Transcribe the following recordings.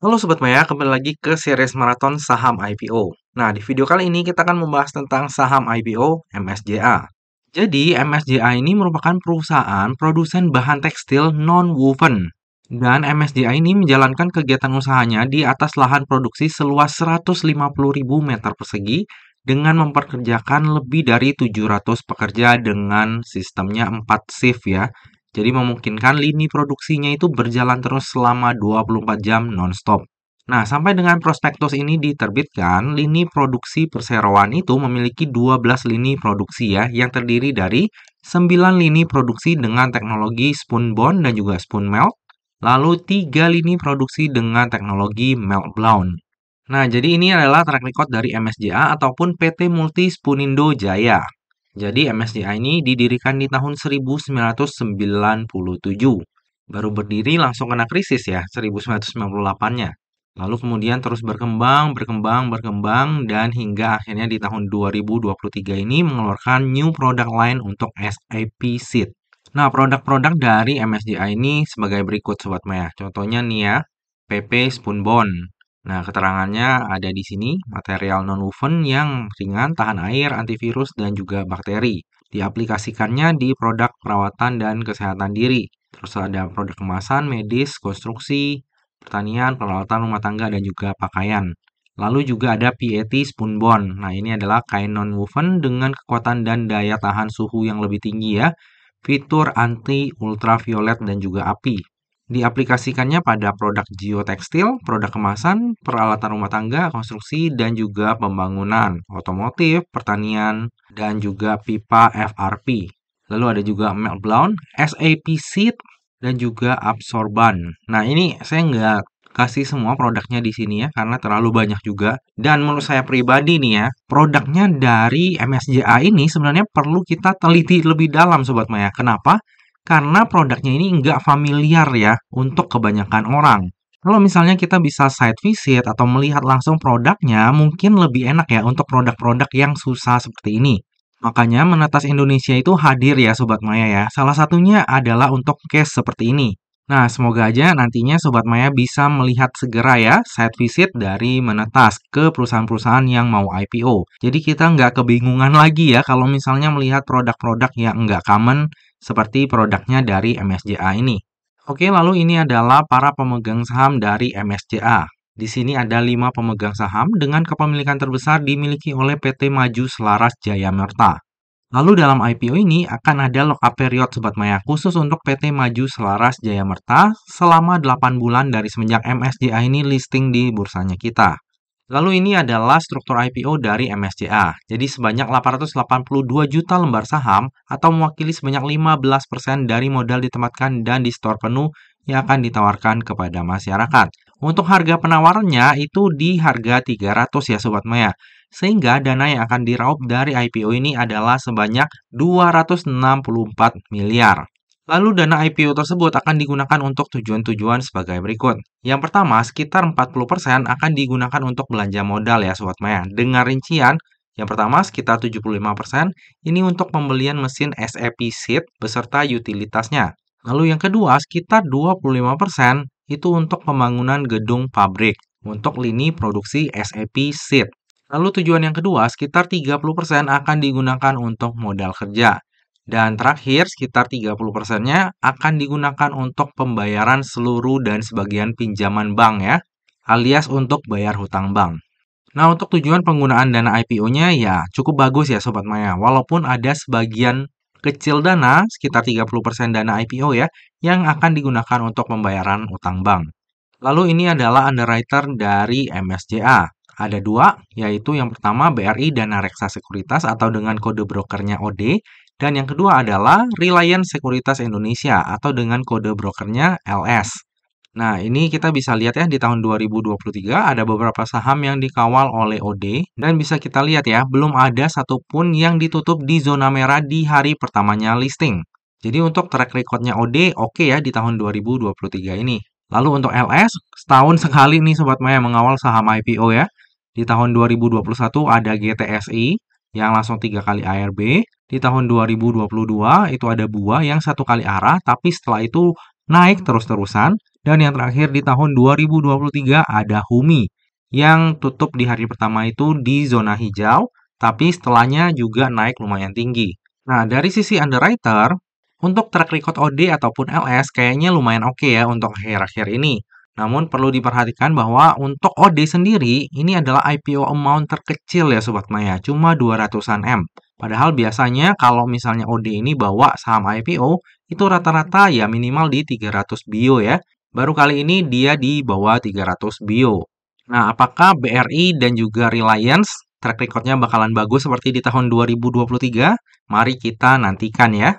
Halo Sobat Maya, kembali lagi ke series maraton saham IPO. Nah, di video kali ini kita akan membahas tentang saham IPO MSJA. Jadi, MSJA ini merupakan perusahaan produsen bahan tekstil non-woven. Dan MSJA ini menjalankan kegiatan usahanya di atas lahan produksi seluas 150.000 meter persegi dengan memperkerjakan lebih dari 700 pekerja dengan sistemnya 4 shift ya. Jadi memungkinkan lini produksinya itu berjalan terus selama 24 jam non-stop. Nah, sampai dengan prospektus ini diterbitkan, lini produksi perseroan itu memiliki 12 lini produksi ya, yang terdiri dari 9 lini produksi dengan teknologi spun bond dan juga spun melt, lalu 3 lini produksi dengan teknologi melt blown. Nah, jadi ini adalah track record dari MSJA ataupun PT Multi Spunindo Jaya. Jadi MSJA ini didirikan di tahun 1997. Baru berdiri langsung kena krisis ya, 1998-nya. Lalu kemudian terus berkembang, dan hingga akhirnya di tahun 2023 ini mengeluarkan new product line untuk SAP Seed. Nah, produk-produk dari MSJA ini sebagai berikut Sobat Maya. Contohnya nih ya, PP Spoon Bond. Nah, keterangannya ada di sini, material non-woven yang ringan, tahan air, antivirus, dan juga bakteri. Diaplikasikannya di produk perawatan dan kesehatan diri. Terus ada produk kemasan, medis, konstruksi, pertanian, peralatan rumah tangga, dan juga pakaian. Lalu juga ada PET Spoon Bond. Nah, ini adalah kain non-woven dengan kekuatan dan daya tahan suhu yang lebih tinggi ya. Fitur anti ultraviolet dan juga api. Diaplikasikannya pada produk geotekstil, produk kemasan, peralatan rumah tangga, konstruksi, dan juga pembangunan, otomotif, pertanian, dan juga pipa FRP. Lalu ada juga melt blown, SAP Seed, dan juga absorban. Nah, ini saya nggak kasih semua produknya di sini ya, karena terlalu banyak juga. Dan menurut saya pribadi nih ya, produknya dari MSJA ini sebenarnya perlu kita teliti lebih dalam Sobat Maya. Kenapa? Karena produknya ini nggak familiar ya untuk kebanyakan orang. Kalau misalnya kita bisa site visit atau melihat langsung produknya, mungkin lebih enak ya untuk produk-produk yang susah seperti ini. Makanya Menetas Indonesia itu hadir ya Sobat Maya ya. Salah satunya adalah untuk case seperti ini. Nah, semoga aja nantinya Sobat Maya bisa melihat segera ya site visit dari Menetas ke perusahaan-perusahaan yang mau IPO. Jadi kita nggak kebingungan lagi ya kalau misalnya melihat produk-produk yang nggak common seperti produknya dari MSJA ini. Oke, lalu ini adalah para pemegang saham dari MSJA. Di sini ada 5 pemegang saham dengan kepemilikan terbesar dimiliki oleh PT Maju Selaras Jaya Merta. Lalu dalam IPO ini akan ada lock-up period Sobat Maya khusus untuk PT Maju Selaras Jaya Merta selama 8 bulan dari semenjak MSJA ini listing di bursanya kita. Lalu ini adalah struktur IPO dari MSJA. Jadi sebanyak 882 juta lembar saham atau mewakili sebanyak 15% dari modal ditempatkan dan di store penuh yang akan ditawarkan kepada masyarakat. Untuk harga penawarannya itu di harga 300 ya Sobat Maya. Sehingga dana yang akan diraup dari IPO ini adalah sebanyak 264 miliar. Lalu dana IPO tersebut akan digunakan untuk tujuan-tujuan sebagai berikut. Yang pertama, sekitar 40% akan digunakan untuk belanja modal ya Sobat Maya. Dengan rincian, yang pertama sekitar 75% ini untuk pembelian mesin SAP Seed beserta utilitasnya. Lalu yang kedua, sekitar 25% itu untuk pembangunan gedung pabrik untuk lini produksi SAP Seed. Lalu tujuan yang kedua, sekitar 30% akan digunakan untuk modal kerja. Dan terakhir, sekitar 30%-nya akan digunakan untuk pembayaran seluruh dan sebagian pinjaman bank ya, alias untuk bayar hutang bank. Nah, untuk tujuan penggunaan dana IPO-nya ya cukup bagus ya Sobat Maya. Walaupun ada sebagian kecil dana, sekitar 30% dana IPO ya, yang akan digunakan untuk pembayaran utang bank. Lalu ini adalah underwriter dari MSJA. Ada dua, yaitu yang pertama BRI Dana Reksa Sekuritas atau dengan kode brokernya OD, dan yang kedua adalah Reliance Sekuritas Indonesia atau dengan kode brokernya LS. Nah, ini kita bisa lihat ya di tahun 2023 ada beberapa saham yang dikawal oleh OD, dan bisa kita lihat ya, belum ada satupun yang ditutup di zona merah di hari pertamanya listing. Jadi untuk track recordnya OD oke ya di tahun 2023 ini. Lalu untuk LS, setahun sekali nih Sobat Maya mengawal saham IPO ya. Di tahun 2021 ada GTSI yang langsung 3 kali ARB. Di tahun 2022 itu ada BUA yang 1 kali arah, tapi setelah itu naik terus-terusan. Dan yang terakhir di tahun 2023 ada Humi yang tutup di hari pertama itu di zona hijau, tapi setelahnya juga naik lumayan tinggi. Nah, dari sisi underwriter, untuk track record OD ataupun LS kayaknya lumayan oke ya untuk akhir-akhir ini. Namun perlu diperhatikan bahwa untuk OD sendiri, ini adalah IPO amount terkecil ya Sobat Maya, cuma 200-an M. Padahal biasanya kalau misalnya OD ini bawa saham IPO, itu rata-rata ya minimal di 300 bio ya. Baru kali ini dia di bawah 300 bio. Nah, apakah BRI dan juga Reliance track recordnya bakalan bagus seperti di tahun 2023? Mari kita nantikan ya.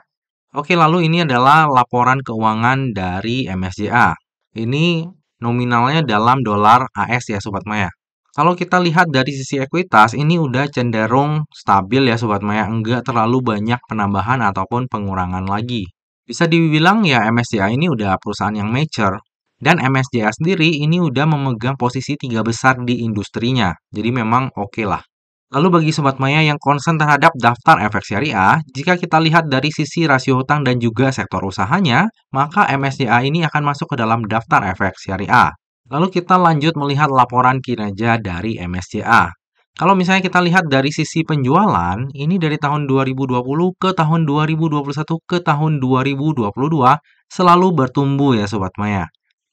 Oke, lalu ini adalah laporan keuangan dari MSCA. Ini nominalnya dalam dolar AS ya Sobat Maya. Kalau kita lihat dari sisi ekuitas, ini udah cenderung stabil ya Sobat Maya, enggak terlalu banyak penambahan ataupun pengurangan lagi. Bisa dibilang ya MSCI ini udah perusahaan yang mature. Dan MSCI sendiri ini udah memegang posisi 3 besar di industrinya. Jadi memang oke lah. Lalu bagi Sobat Maya yang concern terhadap daftar efek syariah, jika kita lihat dari sisi rasio hutang dan juga sektor usahanya, maka MSCI ini akan masuk ke dalam daftar efek syariah. Lalu kita lanjut melihat laporan kinerja dari MSCI. Kalau misalnya kita lihat dari sisi penjualan, ini dari tahun 2020 ke tahun 2021 ke tahun 2022 selalu bertumbuh ya Sobat Maya.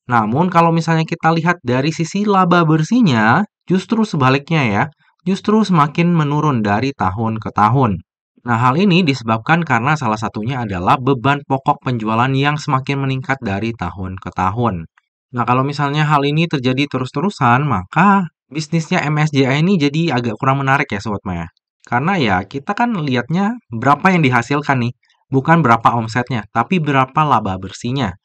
Namun kalau misalnya kita lihat dari sisi laba bersihnya, justru sebaliknya ya, justru semakin menurun dari tahun ke tahun. Nah, hal ini disebabkan karena salah satunya adalah beban pokok penjualan yang semakin meningkat dari tahun ke tahun. Nah, kalau misalnya hal ini terjadi terus-terusan, maka bisnisnya MSCI ini jadi agak kurang menarik ya Sobat Maya. Karena ya kita kan lihatnya berapa yang dihasilkan nih, bukan berapa omsetnya, tapi berapa laba bersihnya.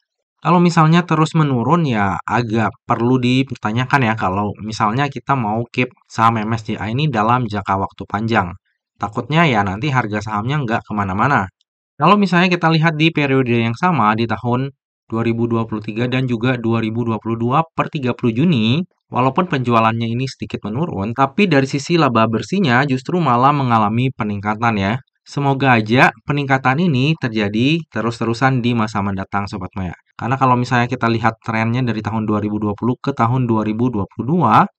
Kalau misalnya terus menurun ya agak perlu dipertanyakan ya kalau misalnya kita mau keep saham MSCI ini dalam jangka waktu panjang. Takutnya ya nanti harga sahamnya nggak kemana-mana. Kalau misalnya kita lihat di periode yang sama di tahun 2023 dan juga 2022 per 30 Juni, walaupun penjualannya ini sedikit menurun, tapi dari sisi laba bersihnya justru malah mengalami peningkatan ya. Semoga aja peningkatan ini terjadi terus-terusan di masa mendatang Sobat Maya. Karena kalau misalnya kita lihat trennya dari tahun 2020 ke tahun 2022,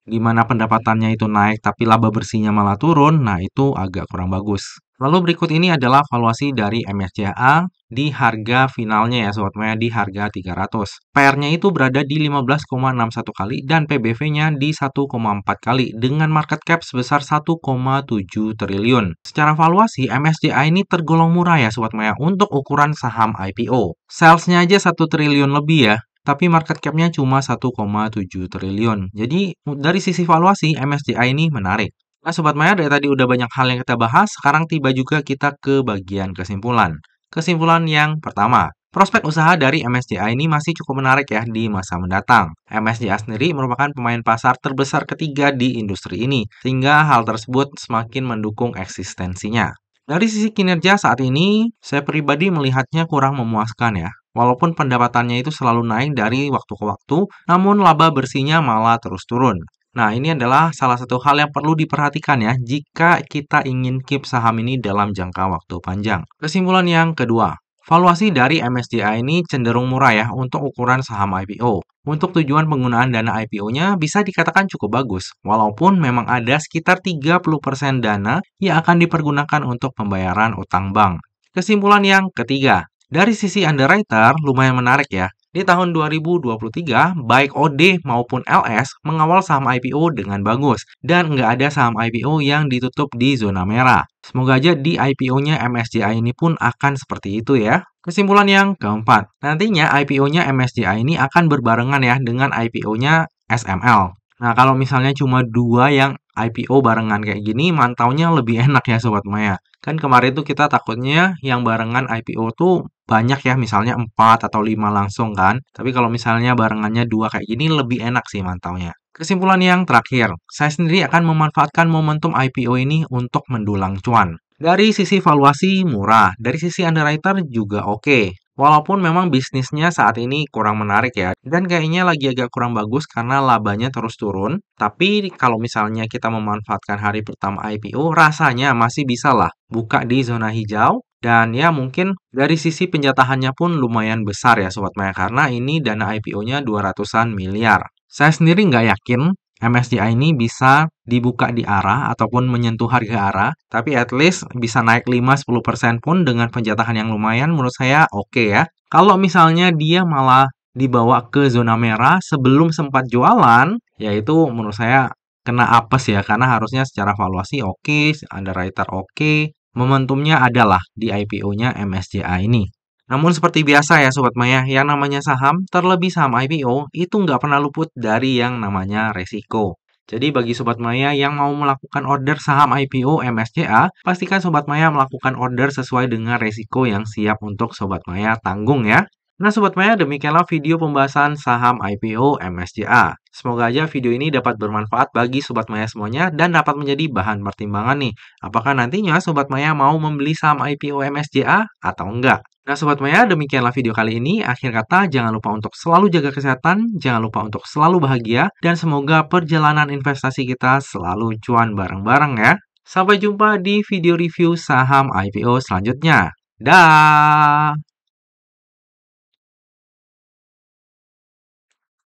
di mana pendapatannya itu naik tapi laba bersihnya malah turun, nah itu agak kurang bagus. Lalu berikut ini adalah valuasi dari MSCA di harga finalnya ya Sobat Maya, di harga 300. PR-nya itu berada di 15,61 kali dan PBV-nya di 1,4 kali dengan market cap sebesar 1,7 triliun. Secara valuasi, MSCI ini tergolong murah ya Sobat Maya untuk ukuran saham IPO. Sales-nya aja 1 triliun lebih ya. Tapi market cap-nya cuma 1,7 triliun. Jadi dari sisi valuasi, MSCI ini menarik. Nah, Sobat Maya, dari tadi udah banyak hal yang kita bahas, sekarang tiba juga kita ke bagian kesimpulan. Kesimpulan yang pertama, prospek usaha dari MSCI ini masih cukup menarik ya di masa mendatang. MSCI sendiri merupakan pemain pasar terbesar ketiga di industri ini, sehingga hal tersebut semakin mendukung eksistensinya. Dari sisi kinerja saat ini, saya pribadi melihatnya kurang memuaskan ya. Walaupun pendapatannya itu selalu naik dari waktu ke waktu, namun laba bersihnya malah terus turun. Nah, ini adalah salah satu hal yang perlu diperhatikan ya jika kita ingin keep saham ini dalam jangka waktu panjang. Kesimpulan yang kedua, valuasi dari MSCI ini cenderung murah ya untuk ukuran saham IPO. Untuk tujuan penggunaan dana IPO-nya bisa dikatakan cukup bagus, walaupun memang ada sekitar 30% dana yang akan dipergunakan untuk pembayaran utang bank. Kesimpulan yang ketiga, dari sisi underwriter lumayan menarik ya. Di tahun 2023, baik OD maupun LS mengawal saham IPO dengan bagus dan nggak ada saham IPO yang ditutup di zona merah. Semoga aja di IPO-nya MSCI ini pun akan seperti itu ya. Kesimpulan yang keempat, nantinya IPO-nya MSCI ini akan berbarengan ya dengan IPO-nya SML. Nah, kalau misalnya cuma dua yang IPO barengan kayak gini, mantaunya lebih enak ya Sobat Maya. Kan kemarin tuh kita takutnya yang barengan IPO tuh banyak ya, misalnya 4 atau 5 langsung kan. Tapi kalau misalnya barengannya dua kayak gini, lebih enak sih mantaunya. Kesimpulan yang terakhir, saya sendiri akan memanfaatkan momentum IPO ini untuk mendulang cuan. Dari sisi valuasi murah, dari sisi underwriter juga oke. Walaupun memang bisnisnya saat ini kurang menarik ya, dan kayaknya lagi agak kurang bagus karena labanya terus turun. Tapi kalau misalnya kita memanfaatkan hari pertama IPO, rasanya masih bisa lah buka di zona hijau Dan ya mungkin dari sisi penjatahannya pun lumayan besar ya Sobat Maya, karena ini dana IPO-nya 200-an miliar. Saya sendiri nggak yakin MSCI ini bisa dibuka di arah ataupun menyentuh harga arah, tapi at least bisa naik 5-10% pun dengan penjatahan yang lumayan menurut saya oke ya. Kalau misalnya dia malah dibawa ke zona merah sebelum sempat jualan, yaitu menurut saya kena apes ya, karena harusnya secara valuasi oke, underwriter oke, momentumnya adalah di IPO-nya MSCI ini. Namun seperti biasa ya Sobat Maya, yang namanya saham, terlebih saham IPO, itu nggak pernah luput dari yang namanya resiko. Jadi bagi Sobat Maya yang mau melakukan order saham IPO MSCA, pastikan Sobat Maya melakukan order sesuai dengan resiko yang siap untuk Sobat Maya tanggung ya. Nah Sobat Maya, demikianlah video pembahasan saham IPO MSCA. Semoga aja video ini dapat bermanfaat bagi Sobat Maya semuanya dan dapat menjadi bahan pertimbangan nih. Apakah nantinya Sobat Maya mau membeli saham IPO MSCA atau enggak? Nah Sobat Maya, demikianlah video kali ini. Akhir kata, jangan lupa untuk selalu jaga kesehatan, jangan lupa untuk selalu bahagia, dan semoga perjalanan investasi kita selalu cuan bareng-bareng ya. Sampai jumpa di video review saham IPO selanjutnya. Dah!